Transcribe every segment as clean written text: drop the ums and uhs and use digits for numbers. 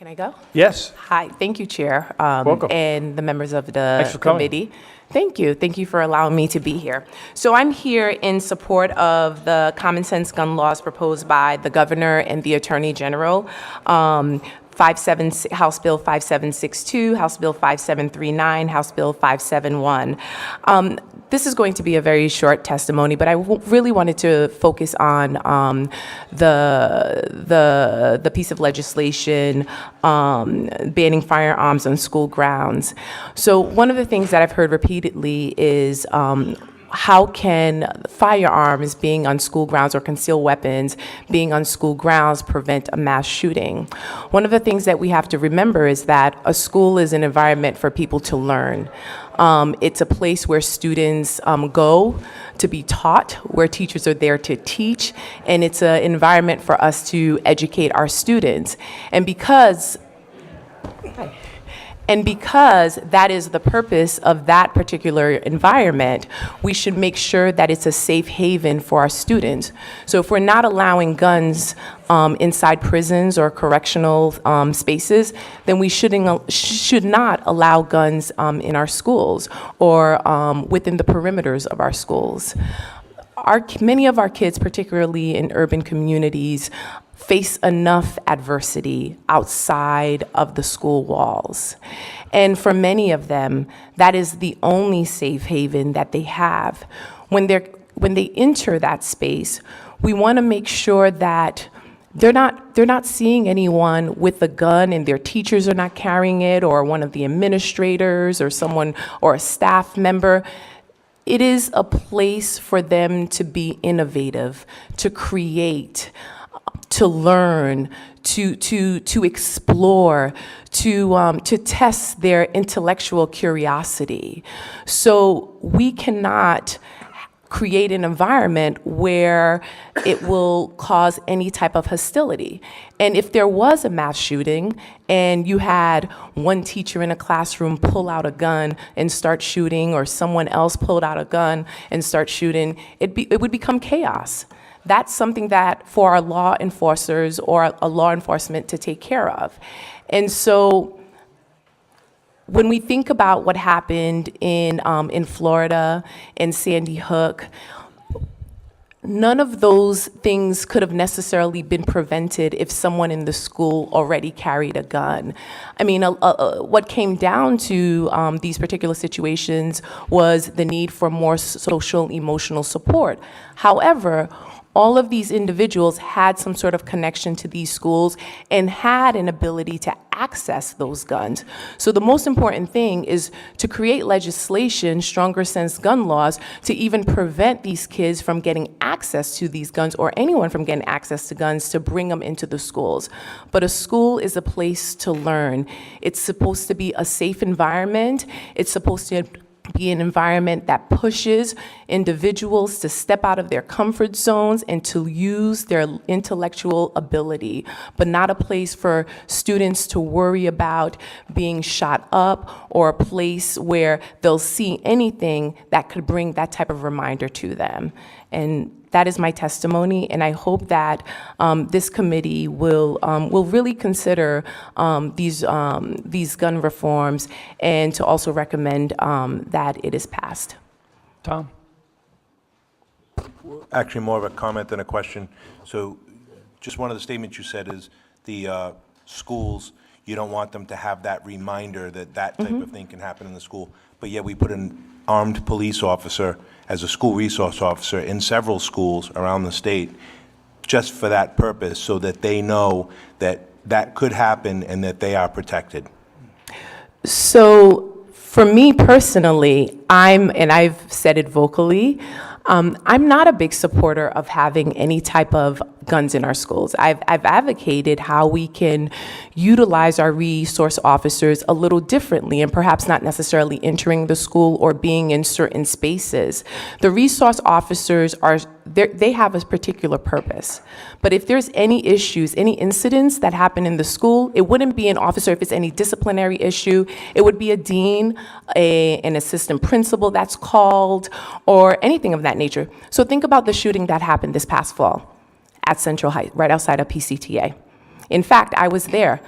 Can I go? Yes. Hi, thank you, Chair. Welcome. And the members of Thanks the for coming. committee. Thank you. Thank you for allowing me to be here. So I'm here in support of the common sense gun laws proposed by the governor and the attorney general. House Bill 5762, House Bill 5739, House Bill 571. This is going to be a very short testimony, but I really wanted to focus on the piece of legislation banning firearms on school grounds. So one of the things that I've heard repeatedly is how can firearms being on school grounds or concealed weapons being on school grounds prevent a mass shooting? One of the things that we have to remember is that a school is an environment for people to learn. It's a place where students go to be taught, where teachers are there to teach, and it's an environment for us to educate our students. And because that is the purpose of that particular environment, we should make sure that it's a safe haven for our students. So if we're not allowing guns inside prisons or correctional spaces, then we should not allow guns in our schools or within the perimeters of our schools. Many of our kids, particularly in urban communities, face enough adversity outside of the school walls. And for many of them, that is the only safe haven that they have. When they enter that space, we want to make sure that they're not seeing anyone with a gun and their teachers are not carrying it, or one of the administrators or someone or a staff member. It is a place for them to be innovative, to create, to learn, to explore, to test their intellectual curiosity. So we cannot create an environment where it will cause any type of hostility. And if there was a mass shooting and you had one teacher in a classroom pull out a gun and start shooting, or someone else pulled out a gun and start shooting, it would become chaos. That's something that for our law enforcers or a law enforcement to take care of. And so when we think about what happened in Florida and Sandy Hook, none of those things could have necessarily been prevented if someone in the school already carried a gun. I mean, what came down to these particular situations was the need for more social, emotional support. However, all of these individuals had some sort of connection to these schools and had an ability to access those guns. So the most important thing is to create legislation, stronger sense gun laws, to even prevent these kids from getting access to these guns, or anyone from getting access to guns, to bring them into the schools. But a school is a place to learn. It's supposed to be a safe environment. It's supposed to be an environment that pushes individuals to step out of their comfort zones and to use their intellectual ability, but not a place for students to worry about being shot up, or a place where they'll see anything that could bring that type of reminder to them. And that is my testimony, and I hope that this committee will really consider these gun reforms, and to also recommend that it is passed. Tom? Actually, more of a comment than a question. So just one of the statements you said is the schools, you don't want them to have that reminder that that type of thing can happen in the school, but yet we put an armed police officer as a school resource officer in several schools around the state just for that purpose, so that they know that that could happen and that they are protected. So for me personally, and I've said it vocally, I'm not a big supporter of having any type of guns in our schools. I've advocated how we can utilize our resource officers a little differently, and perhaps not necessarily entering the school or being in certain spaces. The resource officers they have a particular purpose. But if there's any issues, any incidents that happen in the school, it wouldn't be an officer. If it's any disciplinary issue, it would be a dean, an assistant principal that's called, or anything of that nature. So think about the shooting that happened this past fall at Central Heights, right outside of PCTA. In fact, I was there.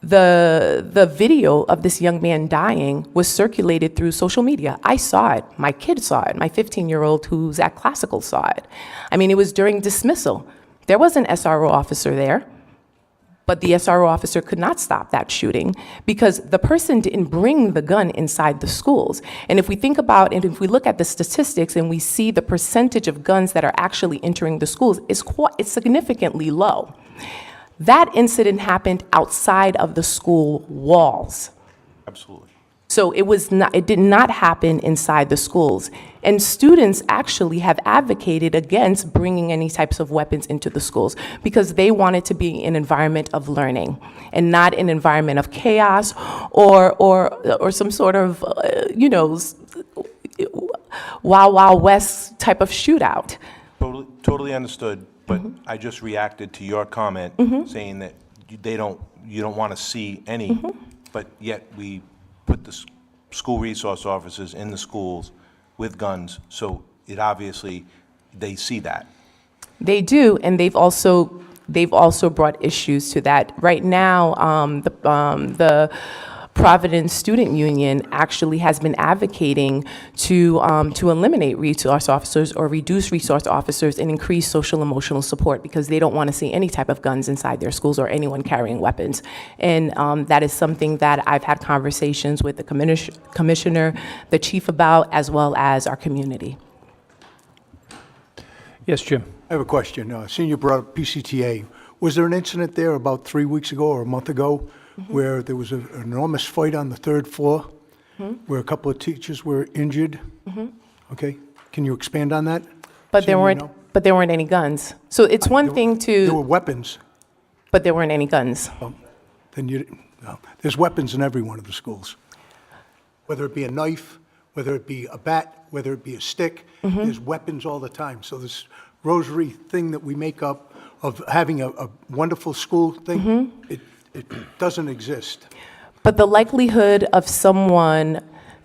the video of this young man dying was circulated through social media. I saw it. My kid saw it. My 15-year-old who's at classical saw it. I mean, it was during dismissal. There was an SRO officer there, but the SRO officer could not stop that shooting because the person didn't bring the gun inside the schools. And if we think about, and if we look at the statistics and we see the percentage of guns that are actually entering the schools, it's significantly low. That incident happened outside of the school walls. Absolutely. So it did not happen inside the schools. And students actually have advocated against bringing any types of weapons into the schools because they want it to be an environment of learning and not an environment of chaos or some sort of, Wild Wild West type of shootout. Totally understood, but I just reacted to your comment saying that you don't want to see any, but yet we put the school resource officers in the schools with guns, so it obviously, they see that. They do, and they've also brought issues to that. Right now, the Providence Student Union actually has been advocating to eliminate resource officers or reduce resource officers and increase social emotional support because they don't want to see any type of guns inside their schools or anyone carrying weapons. And that is something that I've had conversations with the commissioner, the chief about, as well as our community. Yes, Jim. I have a question. Seeing you brought up PCTA, was there an incident there about 3 weeks ago or a month ago where there was an enormous fight on the third floor where a couple of teachers were injured? Okay, can you expand on that? But there Seeing weren't any guns. So it's one thing There were to, weapons. but there weren't any guns. Then no. There's weapons in every one of the schools. Whether it be a knife, whether it be a bat, whether it be a stick, there's weapons all the time. So this rosary thing that we make up of having a wonderful school thing, it doesn't exist. But the likelihood of someone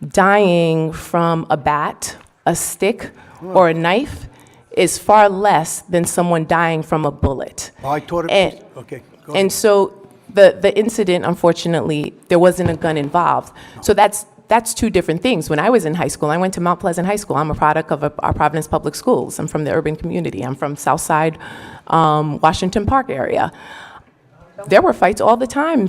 dying from a bat, a stick, or a knife is far less than someone dying from a bullet. Oh, I taught it. And- Okay, go ahead. And so the incident, unfortunately, there wasn't a gun involved. So that's two different things. When I was in high school, I went to Mount Pleasant High School. I'm a product of our Providence Public Schools. I'm from the urban community. I'm from Southside, Washington Park area. There were fights all the time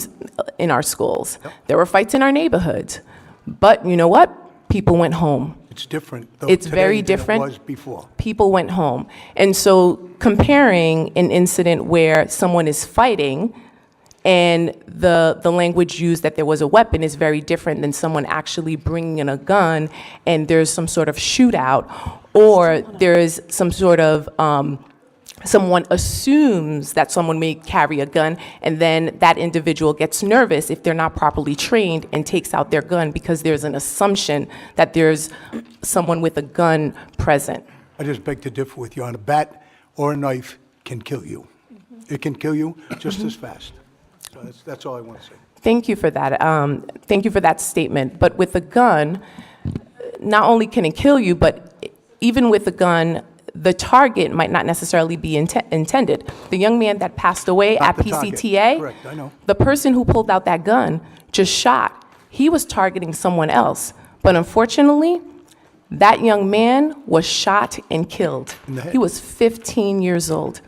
in our schools. There were fights in our neighborhoods. But you know what? People went home. It's different, though, It's today very than different. it was before. People went home. And so comparing an incident where someone is fighting and the language used that there was a weapon is very different than someone actually bringing in a gun and there's some sort of shootout or there's some sort of someone assumes that someone may carry a gun and then that individual gets nervous if they're not properly trained and takes out their gun because there's an assumption that there's someone with a gun present. I just beg to differ with you. On a bat or a knife can kill you. It can kill you just as fast. So that's all I want to say. Thank you for that. Thank you for that statement. But with a gun, not only can it kill you, but even with a gun, the target might not necessarily be intended. The young man that passed away Not at the target. PCTA, Correct, I know. the person who pulled out that gun just shot. He was targeting someone else. But unfortunately, that young man was shot and killed. In the head. He was 15 years old.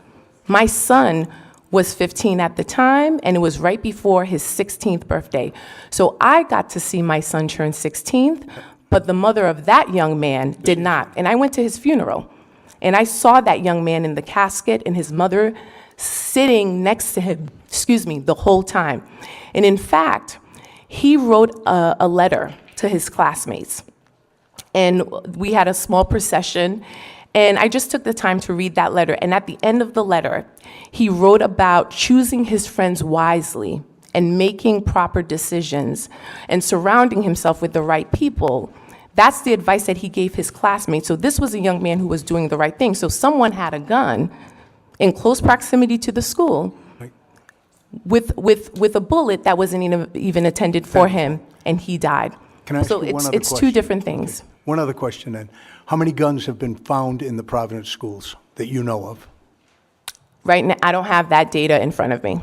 My son was 15 at the time, and it was right before his 16th birthday. So I got to see my son turn 16th, but the mother of that young man did not. And I went to his funeral, and I saw that young man in the casket and his mother sitting next to him, the whole time. And in fact, he wrote a letter to his classmates. And we had a small procession, and I just took the time to read that letter. And at the end of the letter, he wrote about choosing his friends wisely and making proper decisions and surrounding himself with the right people. That's the advice that he gave his classmates. So this was a young man who was doing the right thing. So someone had a gun in close proximity to the school Right. with a bullet that wasn't even intended for him, and he died. Can I ask So you one other it's two question? different things. One other question then. How many guns have been found in the Providence schools that you know of? Right now, I don't have that data in front of me.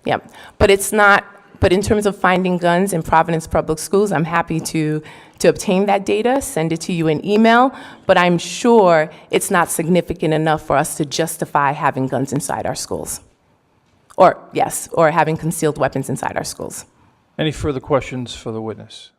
Yeah, but it's not But in terms of finding guns in Providence Public Schools, I'm happy to obtain that data, send it to you in email, but I'm sure it's not significant enough for us to justify having guns inside our schools. Or, yes, or having concealed weapons inside our schools. Any further questions for the witness?